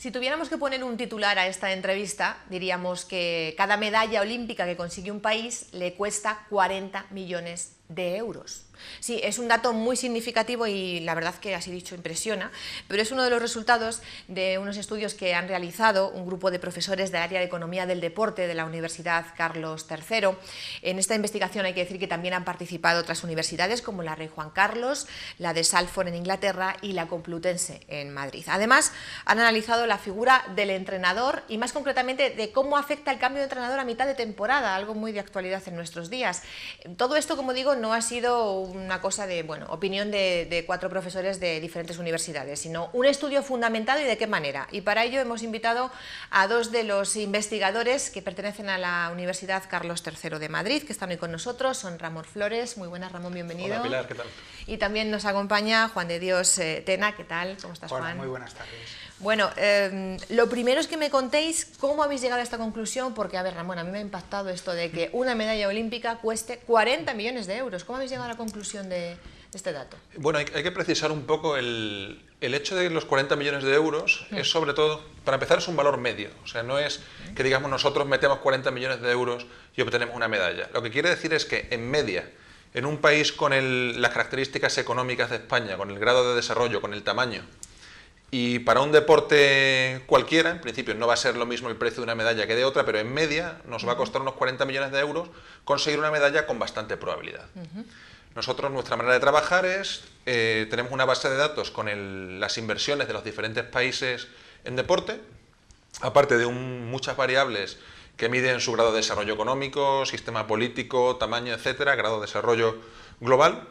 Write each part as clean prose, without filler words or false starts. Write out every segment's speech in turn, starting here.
Si tuviéramos que poner un titular a esta entrevista, diríamos que cada medalla olímpica que consigue un país le cuesta 40 millones de euros. Sí, es un dato muy significativo y la verdad que así dicho impresiona, pero es uno de los resultados de unos estudios que han realizado un grupo de profesores del área de Economía del Deporte de la Universidad Carlos III. En esta investigación hay que decir que también han participado otras universidades como la Rey Juan Carlos, la de Salford en Inglaterra y la Complutense en Madrid. Además, han analizado la figura del entrenador y más concretamente de cómo afecta el cambio de entrenador a mitad de temporada, algo muy de actualidad en nuestros días. Todo esto, como digo, no ha sido una cosa de, bueno, opinión de 4 profesores de diferentes universidades, sino un estudio fundamentado y de qué manera. Y para ello hemos invitado a 2 de los investigadores que pertenecen a la Universidad Carlos III de Madrid, que están hoy con nosotros, son Ramón Flores. Muy buenas, Ramón, bienvenido. Hola, Pilar, ¿qué tal? Y también nos acompaña Juan de Dios Tena, ¿qué tal? ¿Cómo estás, Juan? Hola, muy buenas tardes. Bueno, lo primero es que me contéis cómo habéis llegado a esta conclusión, porque, a ver, Ramón, a mí me ha impactado esto de que una medalla olímpica cueste 40 millones de euros. ¿Cómo habéis llegado a la conclusión de este dato? Bueno, hay que precisar un poco el hecho de los 40 millones de euros es sobre todo, para empezar, es un valor medio. O sea, no es que digamos nosotros metemos 40 millones de euros y obtenemos una medalla. Lo que quiere decir es que en media, en un país con las características económicas de España, con el grado de desarrollo, con el tamaño, y para un deporte cualquiera, en principio no va a ser lo mismo el precio de una medalla que de otra, pero en media nos va a costar unos 40 millones de euros conseguir una medalla con bastante probabilidad. Nosotros, nuestra manera de trabajar es, tenemos una base de datos con las inversiones de los diferentes países en deporte, aparte de muchas variables que miden su grado de desarrollo económico, sistema político, tamaño, etcétera, grado de desarrollo global.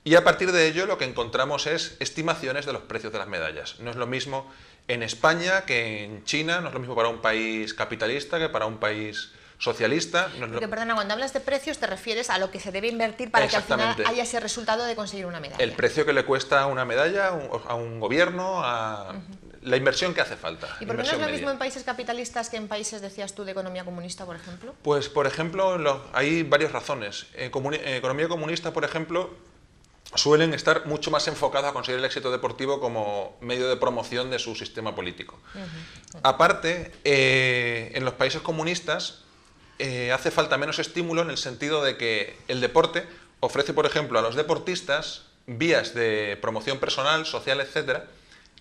Y a partir de ello lo que encontramos es estimaciones de los precios de las medallas. No es lo mismo en España que en China, no es lo mismo para un país capitalista que para un país socialista. Porque, perdona, cuando hablas de precios te refieres a lo que se debe invertir para que al final haya ese resultado de conseguir una medalla. El precio que le cuesta una medalla a un gobierno, la inversión que hace falta. ¿Y por qué no es lo mismo en países capitalistas que en países, decías tú, de economía comunista, por ejemplo? Pues, por ejemplo, hay varias razones. Economía comunista, por ejemplo, suelen estar mucho más enfocados a conseguir el éxito deportivo como medio de promoción de su sistema político. Aparte, en los países comunistas hace falta menos estímulo en el sentido de que el deporte ofrece, por ejemplo, a los deportistas vías de promoción personal, social, etcétera,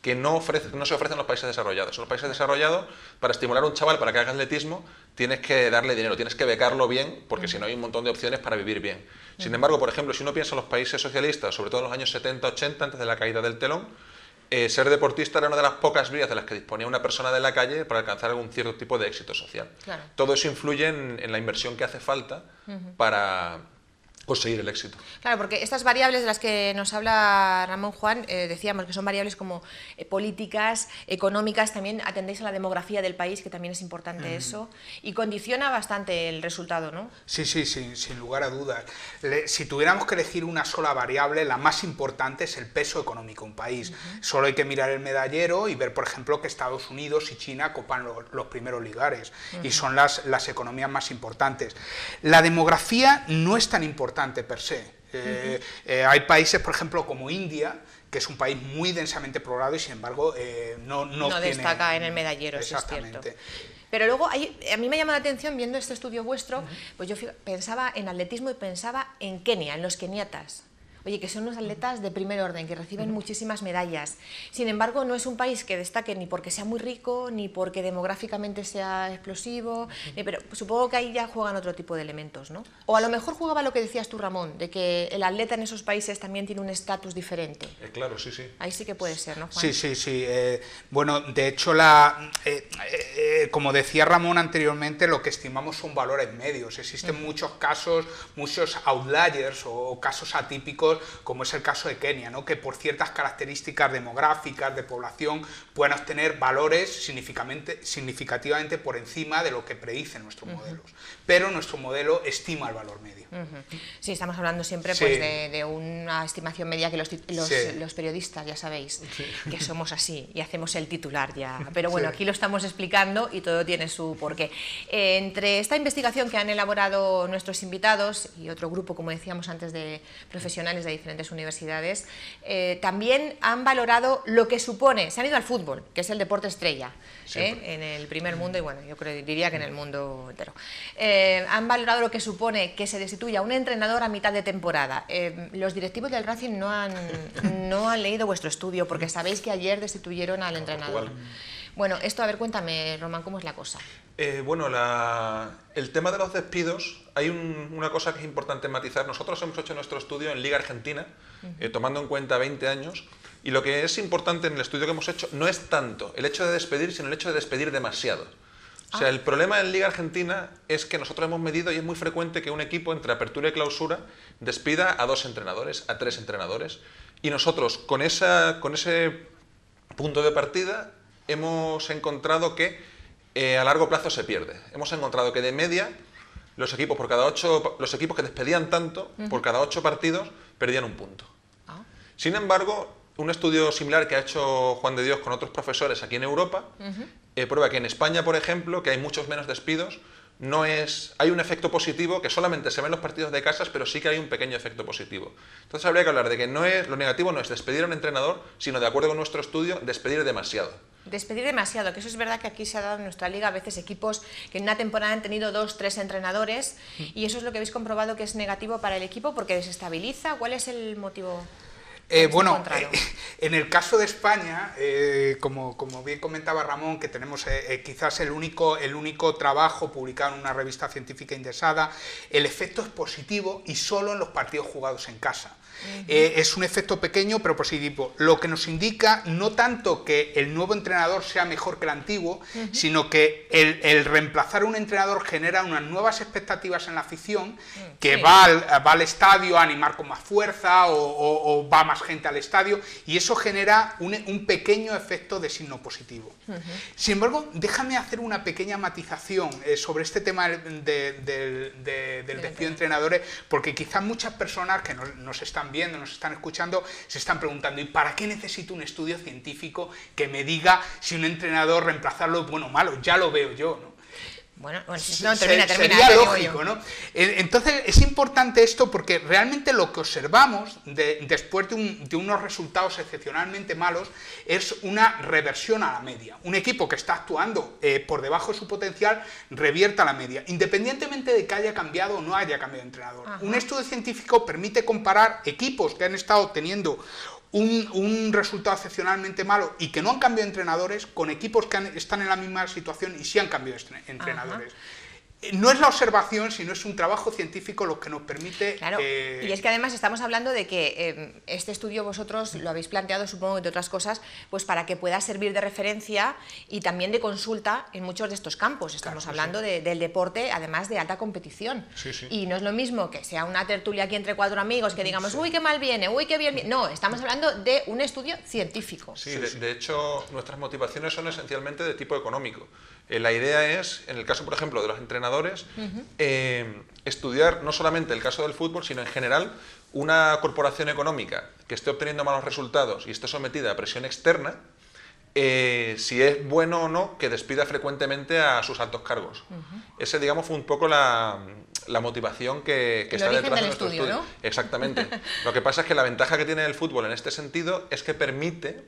que no se ofrecen en los países desarrollados. En los países desarrollados, para estimular a un chaval para que haga atletismo, tienes que darle dinero, tienes que becarlo bien, porque si no hay un montón de opciones para vivir bien. Sin embargo, por ejemplo, si uno piensa en los países socialistas, sobre todo en los años 70-80, antes de la caída del telón, ser deportista era una de las pocas vías de las que disponía una persona de la calle para alcanzar algún cierto tipo de éxito social. Claro. Todo eso influye en la inversión que hace falta para conseguir el éxito. Claro, porque estas variables de las que nos habla Ramón, Juan, decíamos que son variables como políticas, económicas, también atendéis a la demografía del país, que también es importante eso, y condiciona bastante el resultado, ¿no? Sí, sin lugar a dudas. Si tuviéramos que elegir una sola variable, la más importante es el peso económico de un país. Solo hay que mirar el medallero y ver, por ejemplo, que Estados Unidos y China copan los primeros lugares, y son las economías más importantes. La demografía no es tan importante per se. Hay países, por ejemplo, como India, que es un país muy densamente poblado y sin embargo no destaca en el medallero, eso es cierto. Pero luego, a mí me llama la atención, viendo este estudio vuestro, pues yo pensaba en atletismo y pensaba en Kenia, en los keniatas. Oye, que son unos atletas de primer orden, que reciben muchísimas medallas. Sin embargo, no es un país que destaque ni porque sea muy rico, ni porque demográficamente sea explosivo, pero supongo que ahí ya juegan otro tipo de elementos, ¿no? O a lo mejor jugaba lo que decías tú, Ramón, de que el atleta en esos países también tiene un estatus diferente. Claro, sí. Ahí sí que puede ser, ¿no, Juan? Sí. Bueno, de hecho, como decía Ramón anteriormente, lo que estimamos son valores medios. Existen muchos casos, muchos outliers o casos atípicos, como es el caso de Kenia, ¿no? Que por ciertas características demográficas, de población, puedan obtener valores significativamente por encima de lo que predicen nuestros modelos. Pero nuestro modelo estima el valor medio. Sí, estamos hablando siempre pues, de una estimación media que los periodistas, ya sabéis, que somos así y hacemos el titular ya. Pero bueno, aquí lo estamos explicando y todo tiene su porqué. Entre esta investigación que han elaborado nuestros invitados y otro grupo, como decíamos antes, de profesionales de diferentes universidades, también han valorado lo que supone, se han ido al fútbol, fútbol, que es el deporte estrella en el primer mundo y bueno, yo diría que en el mundo entero. Han valorado lo que supone que se destituya a un entrenador a mitad de temporada. Los directivos del Racing no han leído vuestro estudio porque sabéis que ayer destituyeron al entrenador. Bueno, esto, a ver, cuéntame, Román, ¿cómo es la cosa? Bueno, el tema de los despidos, hay una cosa que es importante matizar. Nosotros hemos hecho nuestro estudio en Liga Argentina, tomando en cuenta 20 años, y lo que es importante en el estudio que hemos hecho no es tanto el hecho de despedir, sino el hecho de despedir demasiado. O sea, el problema en Liga Argentina es que nosotros hemos medido y es muy frecuente que un equipo entre apertura y clausura despida a 2 entrenadores, a 3 entrenadores, y nosotros con ese punto de partida hemos encontrado que a largo plazo se pierde. Hemos encontrado que de media los equipos los equipos que despedían tanto, por cada 8 partidos perdían un punto. Sin embargo, un estudio similar que ha hecho Juan de Dios con otros profesores aquí en Europa prueba que en España, por ejemplo, que hay muchos menos despidos, hay un efecto positivo que solamente se ve en los partidos de casas, pero sí que hay un pequeño efecto positivo. Entonces habría que hablar de que lo negativo no es despedir a un entrenador, sino, de acuerdo con nuestro estudio, despedir demasiado. Despedir demasiado, que eso es verdad que aquí se ha dado en nuestra liga a veces equipos que en una temporada han tenido 2, 3 entrenadores y eso es lo que habéis comprobado que es negativo para el equipo porque desestabiliza. ¿Cuál es el motivo? Bueno, en el caso de España, como bien comentaba Ramón, que tenemos quizás el único trabajo publicado en una revista científica indexada, el efecto es positivo y solo en los partidos jugados en casa. Es un efecto pequeño pero positivo, lo que nos indica no tanto que el nuevo entrenador sea mejor que el antiguo, sino que el reemplazar a un entrenador genera unas nuevas expectativas en la afición, que va al estadio a animar con más fuerza o va más gente al estadio, y eso genera un pequeño efecto de signo positivo. Sin embargo, déjame hacer una pequeña matización sobre este tema del despido de entrenadores, porque quizás muchas personas que nos están viendo, nos están escuchando, se están preguntando, ¿y para qué necesito un estudio científico que me diga si un entrenador reemplazarlo es bueno o malo? Ya lo veo yo, ¿no? Bueno, no, termina, sería lógico, ¿no? Entonces es importante esto porque realmente lo que observamos después de unos resultados excepcionalmente malos es una reversión a la media. Un equipo que está actuando por debajo de su potencial revierta a la media, independientemente de que haya cambiado o no haya cambiado de entrenador. Un estudio científico permite comparar equipos que han estado teniendo un resultado excepcionalmente malo y que no han cambiado de entrenadores con equipos que están en la misma situación y sí han cambiado de entrenadores. No es la observación, sino es un trabajo científico lo que nos permite... Claro, y es que además estamos hablando de que este estudio vosotros lo habéis planteado, supongo, entre otras cosas, pues para que pueda servir de referencia y también de consulta en muchos de estos campos. Estamos hablando del deporte, además de alta competición. Y no es lo mismo que sea una tertulia aquí entre 4 amigos, que digamos, uy, qué mal viene, uy, qué bien viene. No, estamos hablando de un estudio científico. De hecho, nuestras motivaciones son esencialmente de tipo económico. La idea es, en el caso, por ejemplo, de los entrenadores, estudiar no solamente el caso del fútbol, sino en general una corporación económica que esté obteniendo malos resultados y esté sometida a presión externa, si es bueno o no que despida frecuentemente a sus altos cargos. Ese, digamos, fue un poco la motivación que está detrás de nuestro estudio, ¿no? Exactamente. Lo que pasa es que la ventaja que tiene el fútbol en este sentido es que permite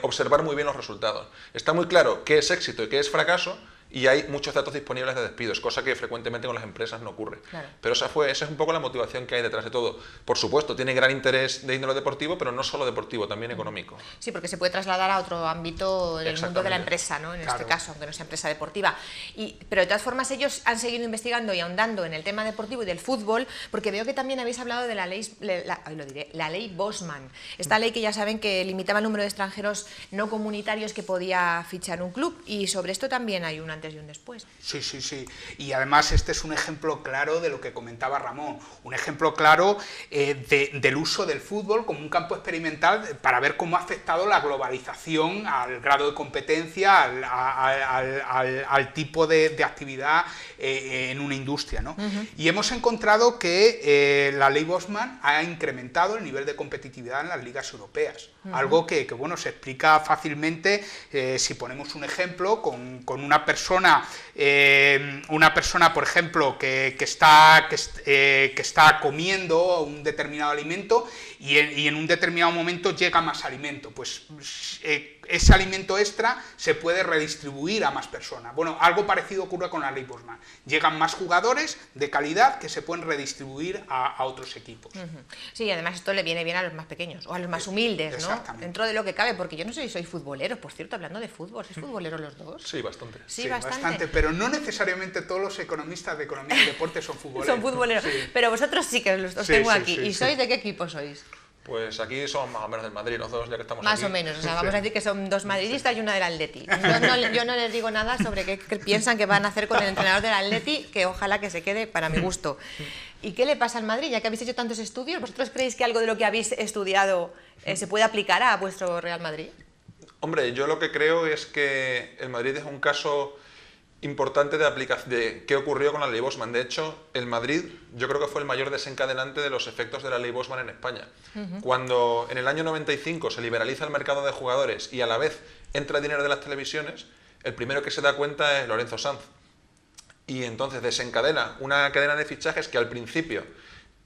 observar muy bien los resultados. Está muy claro qué es éxito y qué es fracaso, y hay muchos datos disponibles de despidos, cosa que frecuentemente con las empresas no ocurre. Pero esa es un poco la motivación que hay detrás de todo. Por supuesto, tiene gran interés de índole deportivo, pero no solo deportivo, también económico. Sí, porque se puede trasladar a otro ámbito del mundo de la empresa, ¿no? En este caso, aunque no sea empresa deportiva. Pero de todas formas ellos han seguido investigando y ahondando en el tema deportivo y del fútbol, porque veo que también habéis hablado de la ley Bosman. Esta ley que ya saben que limitaba el número de extranjeros no comunitarios que podía fichar un club, y sobre esto también hay un antes y un después. Sí. Y además este es un ejemplo claro de lo que comentaba Ramón, un ejemplo claro del uso del fútbol como un campo experimental para ver cómo ha afectado la globalización al grado de competencia, al tipo de actividad en una industria, ¿no? Y hemos encontrado que la ley Bosman ha incrementado el nivel de competitividad en las ligas europeas, algo que bueno, se explica fácilmente si ponemos un ejemplo con una persona persona, por ejemplo, que está comiendo un determinado alimento y en un determinado momento llega más alimento, pues ese alimento extra se puede redistribuir a más personas. Bueno, algo parecido ocurre con la ley Bosman. Llegan más jugadores de calidad que se pueden redistribuir a otros equipos. Sí, además esto le viene bien a los más pequeños o a los más humildes, ¿no? Dentro de lo que cabe, porque yo no sé si sois futboleros, por cierto, hablando de fútbol, ¿sois futboleros los dos? Sí, bastante. Sí, bastante. Pero no necesariamente todos los economistas de economía y deporte son futboleros. Son futboleros, sí. Pero vosotros sí que os tengo aquí. ¿Y sois de qué equipo sois? Pues aquí somos más o menos del Madrid, los dos, ya que estamos más aquí. Más o menos, o sea, vamos a decir que son dos madridistas y una del Atleti. Yo no les digo nada sobre qué piensan que van a hacer con el entrenador del Atleti, que ojalá que se quede para mi gusto. ¿Y qué le pasa al Madrid? Ya que habéis hecho tantos estudios, ¿vosotros creéis que algo de lo que habéis estudiado se puede aplicar a vuestro Real Madrid? Hombre, yo lo que creo es que el Madrid es un caso importante de qué ocurrió con la ley Bosman. De hecho, el Madrid yo creo que fue el mayor desencadenante de los efectos de la ley Bosman en España. Cuando en el año 95 se liberaliza el mercado de jugadores y a la vez entra dinero de las televisiones, el primero que se da cuenta es Lorenzo Sanz. Y entonces desencadena una cadena de fichajes que al principio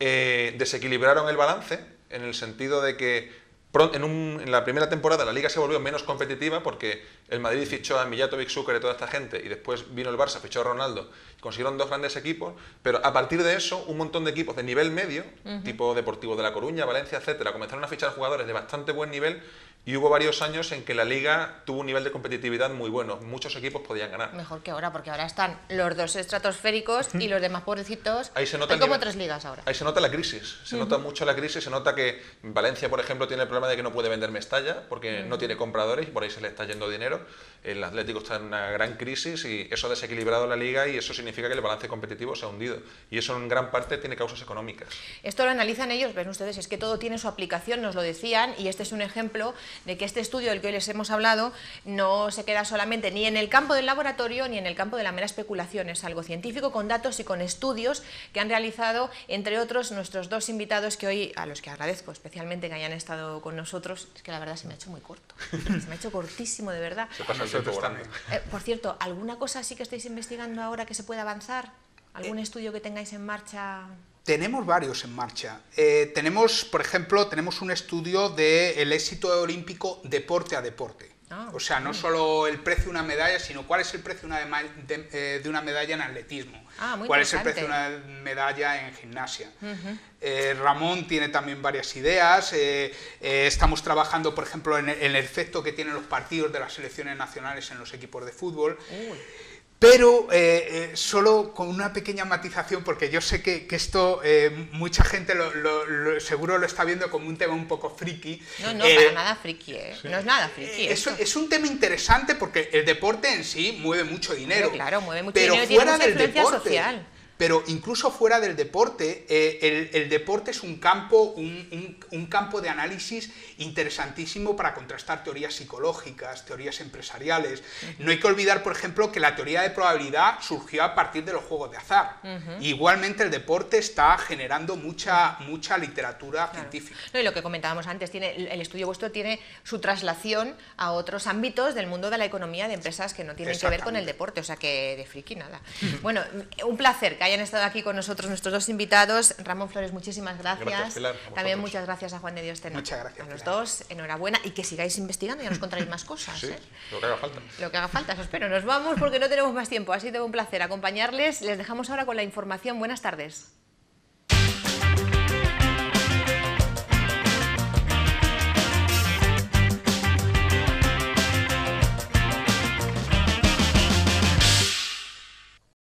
desequilibraron el balance, en el sentido de que en la primera temporada la Liga se volvió menos competitiva porque el Madrid fichó a Mijatovic, Šuker y toda esta gente, y después vino el Barça, fichó a Ronaldo, y consiguieron dos grandes equipos, pero a partir de eso un montón de equipos de nivel medio, tipo Deportivo de La Coruña, Valencia, etcétera, comenzaron a fichar jugadores de bastante buen nivel, y hubo varios años en que la Liga tuvo un nivel de competitividad muy bueno, muchos equipos podían ganar. Mejor que ahora, porque ahora están los dos estratosféricos y los demás pobrecitos. Ahí se nota hay como tres ligas ahora. Ahí se nota la crisis, se nota mucho la crisis, se nota que Valencia, por ejemplo, tiene el problema de que no puede vender Mestalla porque no tiene compradores y por ahí se le está yendo dinero. El Atlético está en una gran crisis y eso ha desequilibrado la Liga y eso significa que el balance competitivo se ha hundido. Y eso en gran parte tiene causas económicas. Esto lo analizan ellos, ven ustedes, es que todo tiene su aplicación, nos lo decían, y este es un ejemplo de que este estudio del que hoy les hemos hablado no se queda solamente ni en el campo del laboratorio ni en el campo de la mera especulación, es algo científico con datos y con estudios que han realizado, entre otros, nuestros dos invitados que hoy, a los que agradezco especialmente que hayan estado con nosotros. Es que la verdad se me ha hecho muy corto, se me ha hecho cortísimo, de verdad. Se pasa el tiempo volando. Por cierto, ¿alguna cosa sí que estáis investigando ahora que se pueda avanzar? ¿Algún estudio que tengáis en marcha? Tenemos varios en marcha. Tenemos, por ejemplo, un estudio del éxito olímpico deporte a deporte. O sea, no solo el precio de una medalla, sino cuál es el precio de una medalla en atletismo, cuál es el precio de una medalla en gimnasia. Ramón tiene también varias ideas. Estamos trabajando, por ejemplo, en el efecto que tienen los partidos de las selecciones nacionales en los equipos de fútbol. Pero solo con una pequeña matización, porque yo sé que esto mucha gente seguro lo está viendo como un tema un poco friki. No, para nada friki, sí. No es nada friki. Es un tema interesante porque el deporte en sí mueve mucho dinero. Pero claro, mueve mucho dinero, y tiene mucha influencia social. Pero incluso fuera del deporte, el deporte es un campo de análisis interesantísimo para contrastar teorías psicológicas, teorías empresariales. No hay que olvidar, por ejemplo, que la teoría de probabilidad surgió a partir de los juegos de azar. Igualmente el deporte está generando mucha literatura científica. No, y lo que comentábamos antes, el estudio vuestro tiene su traslación a otros ámbitos del mundo de la economía de empresas que no tienen que ver con el deporte, o sea que de friki nada. Bueno, un placer que hayan estado aquí con nosotros nuestros dos invitados. Ramón Flores, muchísimas gracias. Gracias, Pilar. También muchas gracias a Juan de Dios Tena. Muchas gracias. A los dos, enhorabuena y que sigáis investigando y ya nos contaréis más cosas. Sí, lo que haga falta. Lo que haga falta, eso espero. Nos vamos porque no tenemos más tiempo. Ha sido un placer acompañarles. Les dejamos ahora con la información. Buenas tardes.